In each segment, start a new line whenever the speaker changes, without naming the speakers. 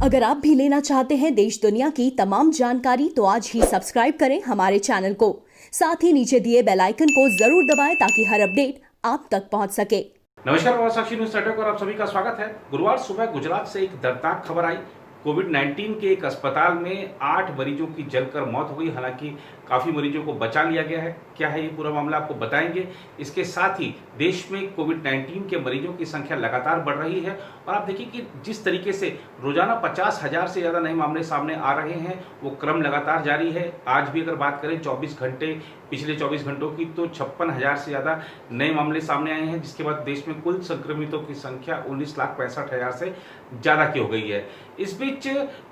अगर आप भी लेना चाहते हैं देश दुनिया की तमाम जानकारी तो आज ही सब्सक्राइब करें हमारे चैनल को। साथ ही नीचे दिए बेल आइकन को जरूर दबाएं ताकि हर अपडेट आप तक पहुंच सके।
नमस्कार, प्रवास साक्षी न्यूज नेटवर्क और आप सभी का स्वागत है। गुरुवार सुबह गुजरात से एक दर्दनाक खबर आई। कोविड-19 के एक अस्पताल में 8 मरीजों की जलकर मौत हो गई। हालांकि काफ़ी मरीजों को बचा लिया गया है। क्या है ये पूरा मामला आपको बताएंगे। इसके साथ ही देश में कोविड-19 के मरीजों की संख्या लगातार बढ़ रही है और आप देखिए कि जिस तरीके से रोजाना 50,000 से ज़्यादा नए मामले सामने आ रहे हैं वो क्रम लगातार जारी है। आज भी अगर बात करें 24 घंटे पिछले 24 घंटों की तो 56,000 से ज़्यादा नए मामले सामने आए हैं, जिसके बाद देश में कुल संक्रमितों की संख्या 19,65,000 से ज़्यादा की हो गई है। इस बीच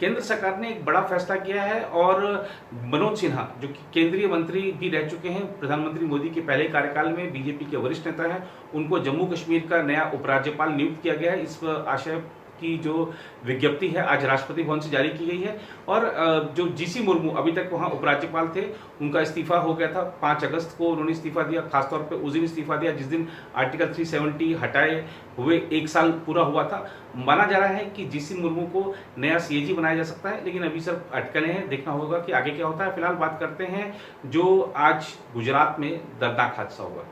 केंद्र सरकार ने एक बड़ा फैसला किया है और मनोज सिन्हा जो कि केंद्रीय मंत्री भी रह चुके हैं, प्रधानमंत्री मोदी के पहले कार्यकाल में बीजेपी के वरिष्ठ नेता हैं, उनको जम्मू कश्मीर का नया उपराज्यपाल नियुक्त किया गया है। इस आशय की जो विज्ञप्ति है आज राष्ट्रपति भवन से जारी की गई है और जो जीसी मुर्मू अभी तक वहां उपराज्यपाल थे उनका इस्तीफा हो गया था। 5 अगस्त को उन्होंने इस्तीफा दिया। खासतौर पे उस दिन इस्तीफा दिया जिस दिन आर्टिकल 370 हटाए हुए 1 साल पूरा हुआ था। माना जा रहा है कि जीसी मुर्मू को नया सीएजी बनाया जा सकता है, लेकिन अभी सब अटकलें हैं, देखना होगा कि आगे क्या होता है। फिलहाल बात करते हैं जो आज गुजरात में दर्दनाक हादसा हुआ।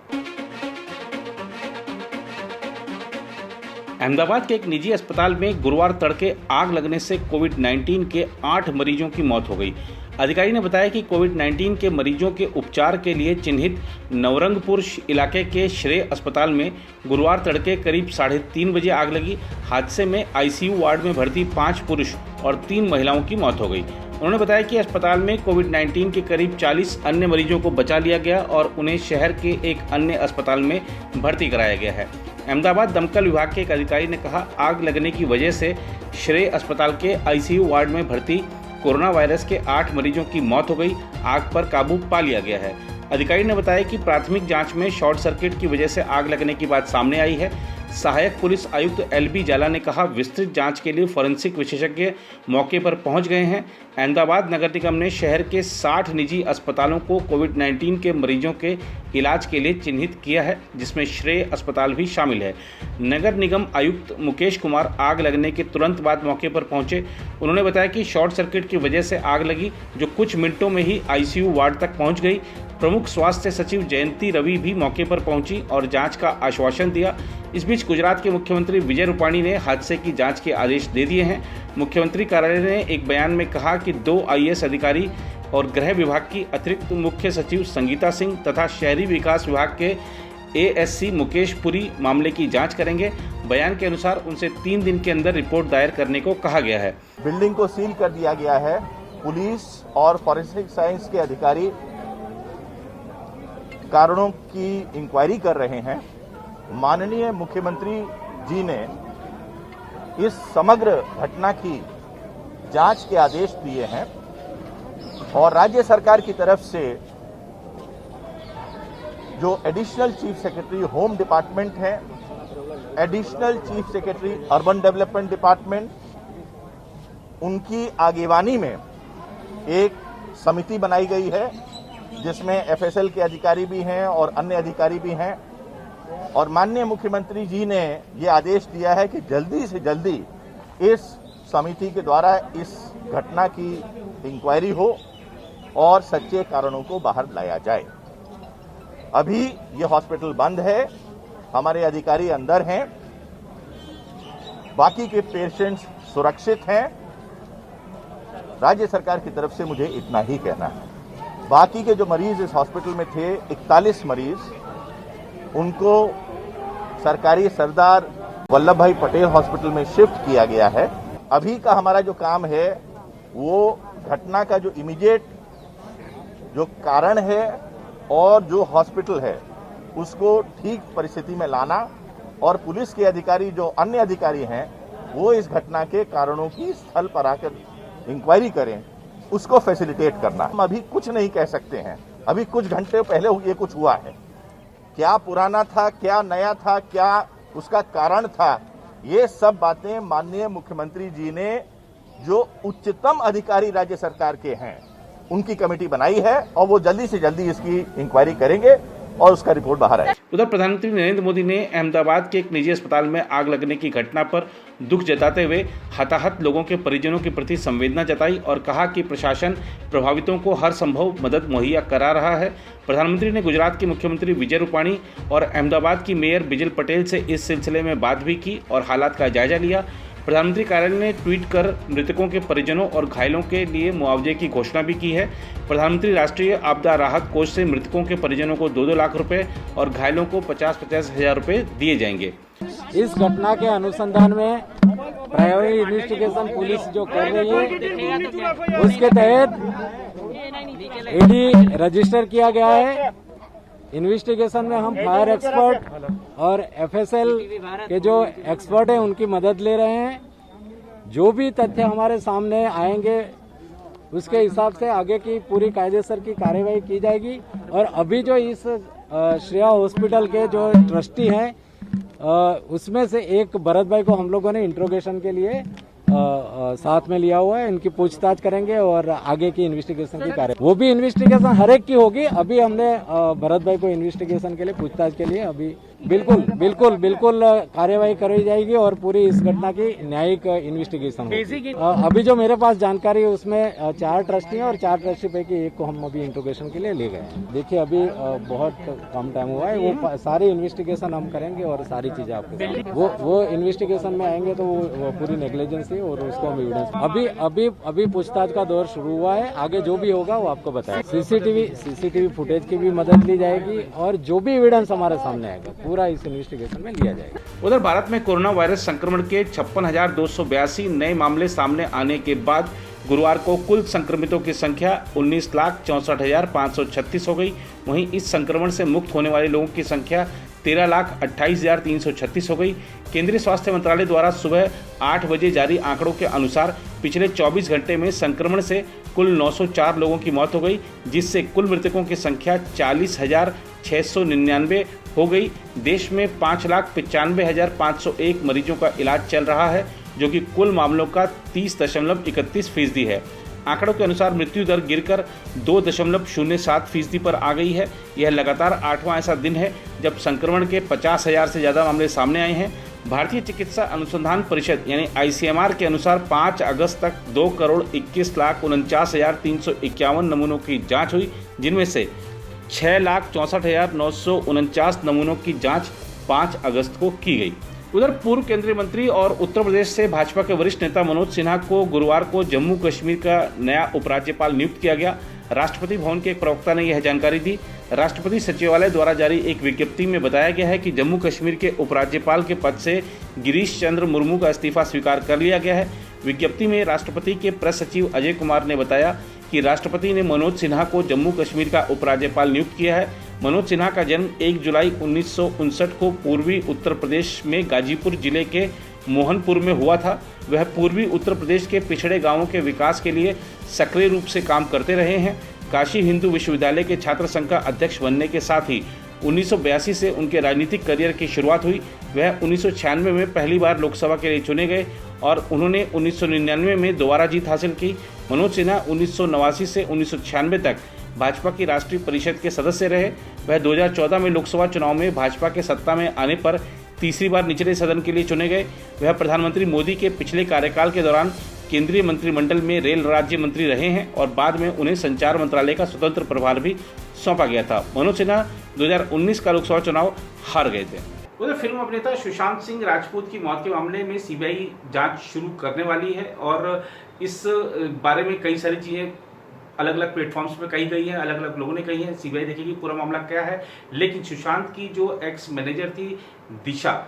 अहमदाबाद के एक निजी अस्पताल में गुरुवार तड़के आग लगने से कोविड-19 के 8 मरीजों की मौत हो गई। अधिकारी ने बताया कि कोविड-19 के मरीजों के उपचार के लिए चिन्हित नवरंगपुर इलाके के श्रेय अस्पताल में गुरुवार तड़के करीब 3:30 बजे आग लगी। हादसे में आईसीयू वार्ड में भर्ती 5 पुरुष और 3 महिलाओं की मौत हो गई। उन्होंने बताया कि अस्पताल में कोविड-19 के करीब 40 अन्य मरीजों को बचा लिया गया और उन्हें शहर के एक अन्य अस्पताल में भर्ती कराया गया है। अहमदाबाद दमकल विभाग के एक अधिकारी ने कहा, आग लगने की वजह से श्रेय अस्पताल के आईसीयू वार्ड में भर्ती कोरोना वायरस के 8 मरीजों की मौत हो गई। आग पर काबू पा लिया गया है। अधिकारी ने बताया कि प्राथमिक जांच में शॉर्ट सर्किट की वजह से आग लगने की बात सामने आई है। सहायक पुलिस आयुक्त LB जाला ने कहा, विस्तृत जांच के लिए फॉरेंसिक विशेषज्ञ मौके पर पहुंच गए हैं। अहमदाबाद नगर निगम ने शहर के 60 निजी अस्पतालों को कोविड-19 के मरीजों के इलाज के लिए चिन्हित किया है, जिसमें श्रेय अस्पताल भी शामिल है। नगर निगम आयुक्त मुकेश कुमार आग लगने के तुरंत बाद मौके पर पहुंचे। उन्होंने बताया कि शॉर्ट सर्किट की वजह से आग लगी, जो कुछ मिनटों में ही आईसीयू वार्ड तक पहुंच गई। प्रमुख स्वास्थ्य सचिव जयंती रवि भी मौके पर पहुंची और जांच का आश्वासन दिया। इस बीच गुजरात के मुख्यमंत्री विजय रूपाणी ने हादसे की जांच के आदेश दे दिए हैं। मुख्यमंत्री कार्यालय ने एक बयान में कहा कि 2 IAS अधिकारी और गृह विभाग की अतिरिक्त मुख्य सचिव संगीता सिंह तथा शहरी विकास विभाग के ASC मुकेश पुरी मामले की जांच करेंगे। बयान के अनुसार उनसे 3 दिन के अंदर रिपोर्ट दायर करने को कहा गया है।
बिल्डिंग को सील कर दिया गया है। पुलिस और फॉरेंसिक साइंस के अधिकारी कारणों की इंक्वायरी कर रहे हैं। माननीय मुख्यमंत्री जी ने इस समग्र घटना की जांच के आदेश दिए हैं और राज्य सरकार की तरफ से जो additional chief secretary home department है, additional chief secretary urban development department, उनकी आगेवानी में एक समिति बनाई गई है जिसमें FSL के अधिकारी भी हैं और अन्य अधिकारी भी हैं और माननीय मुख्यमंत्री जी ने ये आदेश दिया है कि जल्दी से जल्दी इस समिति के द्वारा इस घटना की इंक्वायरी हो और सच्चे कारणों को बाहर लाया जाए। अभी ये हॉस्पिटल बंद है, हमारे अधिकारी अंदर हैं, बाकी के पेशेंट्स सुरक्षित हैं। राज्य सरकार की तरफ से मुझे इतना ही कहना है। बाकी के जो मरीज इस हॉस्पिटल में थे 41 मरीज, उनको सरकारी सरदार वल्लभ भाई पटेल हॉस्पिटल में शिफ्ट किया गया है। अभी का हमारा जो काम है वो घटना का जो इमीडिएट जो कारण है और जो हॉस्पिटल है उसको ठीक परिस्थिति में लाना और पुलिस के अधिकारी जो अन्य अधिकारी हैं वो इस घटना के कारणों की स्थल पर आकर इंक्वायरी करें, उसको फैसिलिटेट करना। हम अभी कुछ नहीं कह सकते हैं। अभी कुछ घंटे पहले ये कुछ हुआ है, क्या पुराना था, क्या नया था, क्या उसका कारण था, ये सब बातें माननीय मुख्यमंत्री जी ने जो उच्चतम अधिकारी राज्य सरकार के हैं उनकी कमेटी बनाई है और वो जल्दी से जल्दी इसकी इंक्वायरी करेंगे और उसका रिपोर्ट बाहर आएगा।
उधर प्रधानमंत्री नरेंद्र मोदी ने अहमदाबाद के एक निजी अस्पताल में आग लगने की घटना पर दुख जताते हुए हताहत लोगों के परिजनों के प्रति संवेदना जताई और कहा कि प्रशासन प्रभावितों को हर संभव मदद मुहैया करा रहा है। प्रधानमंत्री ने गुजरात के मुख्यमंत्री विजय रूपाणी और अहमदाबाद की मेयर बिजल पटेल से इस सिलसिले में बात भी की और हालात का जायजा लिया। प्रधानमंत्री कार्यालय ने ट्वीट कर मृतकों के परिजनों और घायलों के लिए मुआवजे की घोषणा भी की है। प्रधानमंत्री राष्ट्रीय आपदा राहत कोष से मृतकों के परिजनों को 2-2 लाख रुपए और घायलों को 50-50 हजार रुपए दिए जाएंगे।
इस घटना के अनुसंधान में प्रायोरिटी इन्वेस्टिगेशन पुलिस जो कर रही है उसके तहत ईडी रजिस्टर किया गया है। इन्वेस्टिगेशन में हम फायर एक्सपर्ट और एफएसएल के जो एक्सपर्ट हैं उनकी मदद ले रहे हैं। जो भी तथ्य हमारे सामने आएंगे उसके हिसाब से आगे की पूरी कायदेसर की कार्यवाही की जाएगी। और अभी जो इस श्रेया हॉस्पिटल के जो ट्रस्टी हैं उसमें से एक भरत भाई को हम लोगों ने इंट्रोगेशन के लिए साथ में लिया हुआ है। इनकी पूछताछ करेंगे और आगे की इन्वेस्टिगेशन की कार्य वो भी इन्वेस्टिगेशन हर एक की होगी। अभी हमने भरत भाई को इन्वेस्टिगेशन के लिए पूछताछ के लिए अभी बिल्कुल कार्यवाही करी जाएगी और पूरी इस घटना की न्यायिक इन्वेस्टिगेशन होगी। अभी जो मेरे पास जानकारी है उसमें 4 ट्रस्टी हैं और 4 ट्रस्टी पैकी एक को हम अभी इंट्रोगेशन के लिए ले गए हैं। देखिए अभी बहुत कम टाइम हुआ है, वो सारी इन्वेस्टिगेशन हम करेंगे और सारी चीजें आपको वो इन्वेस्टिगेशन में आएंगे तो वो पूरी नेग्लिजेंस है और उसको हम एविडेंस अभी पूछताछ का दौर शुरू हुआ है। आगे जो भी होगा वो आपको बताएं। सीसीटीवी फुटेज की भी मदद ली जाएगी और जो भी एविडेंस हमारे सामने आएगा पूरा इस इन्वेस्टिगेशन में लिया जाएगा।
उधर भारत में कोरोना वायरस संक्रमण के 56,282 नए मामले सामने आने के बाद गुरुवार को कुल संक्रमितों की संख्या 19,64,536 हो गई। वहीं इस संक्रमण से मुक्त होने वाले लोगों की संख्या 13,28,336 हो गई। केंद्रीय स्वास्थ्य मंत्रालय द्वारा सुबह 8 बजे जारी आंकड़ों के अनुसार पिछले 24 घंटे में संक्रमण से कुल 904 लोगों की मौत हो गई, जिससे कुल मृतकों की संख्या 40,699 हो गई। देश में 5,95,501 मरीजों का इलाज चल रहा है, जो कि कुल मामलों का 30.31% है। आंकड़ों के अनुसार मृत्यु दर गिरकर 2.07% पर आ गई है। यह लगातार 8वां ऐसा दिन है जब संक्रमण के 50,000 से ज़्यादा मामले सामने आए हैं। भारतीय चिकित्सा अनुसंधान परिषद यानी ICMR के अनुसार 5 अगस्त तक 2,21,49,351 नमूनों की जांच हुई, जिनमें से 6,64,949 नमूनों की जांच 5 अगस्त को की गई। उधर पूर्व केंद्रीय मंत्री और उत्तर प्रदेश से भाजपा के वरिष्ठ नेता मनोज सिन्हा को गुरुवार को जम्मू कश्मीर का नया उपराज्यपाल नियुक्त किया गया। राष्ट्रपति भवन के एक प्रवक्ता ने यह जानकारी दी। राष्ट्रपति सचिवालय द्वारा जारी एक विज्ञप्ति में बताया गया है कि जम्मू कश्मीर के उपराज्यपाल के पद से गिरीश चंद्र मुर्मू का इस्तीफा स्वीकार कर लिया गया है। विज्ञप्ति में राष्ट्रपति के प्रेस सचिव अजय कुमार ने बताया कि राष्ट्रपति ने मनोज सिन्हा को जम्मू कश्मीर का उपराज्यपाल नियुक्त किया है। मनोज सिन्हा का जन्म 1 जुलाई 1959 को पूर्वी उत्तर प्रदेश में गाजीपुर जिले के मोहनपुर में हुआ था। वह पूर्वी उत्तर प्रदेश के पिछड़े गांवों के विकास के लिए सक्रिय रूप से काम करते रहे हैं। काशी हिंदू विश्वविद्यालय के छात्र संघ का अध्यक्ष बनने के साथ ही 1982 से उनके राजनीतिक करियर की शुरुआत हुई। वह 1996 में पहली बार लोकसभा के लिए चुने गए और उन्होंने 1999 में दोबारा जीत हासिल की। मनोज सिन्हा 1989 से 1996 तक भाजपा की राष्ट्रीय परिषद के सदस्य रहे। वह 2014 में लोकसभा चुनाव में भाजपा के सत्ता में आने पर तीसरी बार निचले सदन के लिए चुने गए। वह प्रधानमंत्री मोदी के पिछले कार्यकाल के दौरान केंद्रीय मंत्रिमंडल में रेल राज्य मंत्री रहे हैं और बाद में उन्हें संचार मंत्रालय का स्वतंत्र प्रभार भी सौंपा गया था। मनोज सिन्हा 2019 का लोकसभा चुनाव हार गए थे। उधर फिल्म अभिनेता सुशांत सिंह राजपूत की मौत के मामले में सीबीआई जांच शुरू करने वाली है और इस बारे में कई सारी चीजें अलग अलग प्लेटफॉर्म्स पे कही गई है, अलग अलग लोगों ने कही है। सीबीआई देखेगी पूरा मामला क्या है। लेकिन सुशांत की जो एक्स मैनेजर थी दिशा,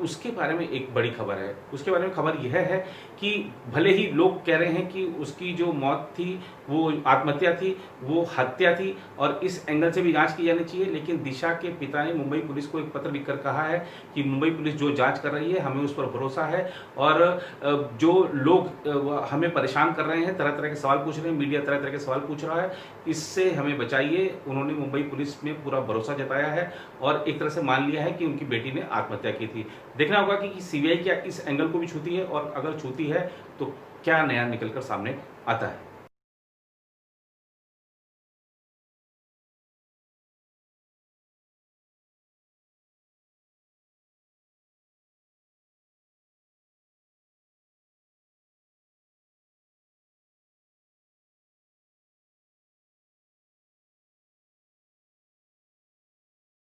उसके बारे में एक बड़ी खबर है। उसके बारे में खबर यह है कि भले ही लोग कह रहे हैं कि उसकी जो मौत थी वो आत्महत्या थी, वो हत्या थी और इस एंगल से भी जांच की जानी चाहिए, लेकिन दिशा के पिता ने मुंबई पुलिस को एक पत्र लिखकर कहा है कि मुंबई पुलिस जो जांच कर रही है हमें उस पर भरोसा है और जो लोग हमें परेशान कर रहे हैं, तरह तरह के सवाल पूछ रहे हैं, मीडिया तरह तरह के सवाल पूछ रहा है, इससे हमें बचाइए। उन्होंने मुंबई पुलिस में पूरा भरोसा जताया है और एक तरह से मान लिया है कि उनकी बेटी ने आत्महत्या की थी। देखना होगा कि सीबीआई क्या इस एंगल को भी छूती है और अगर छूती है तो क्या नया निकलकर सामने आता है।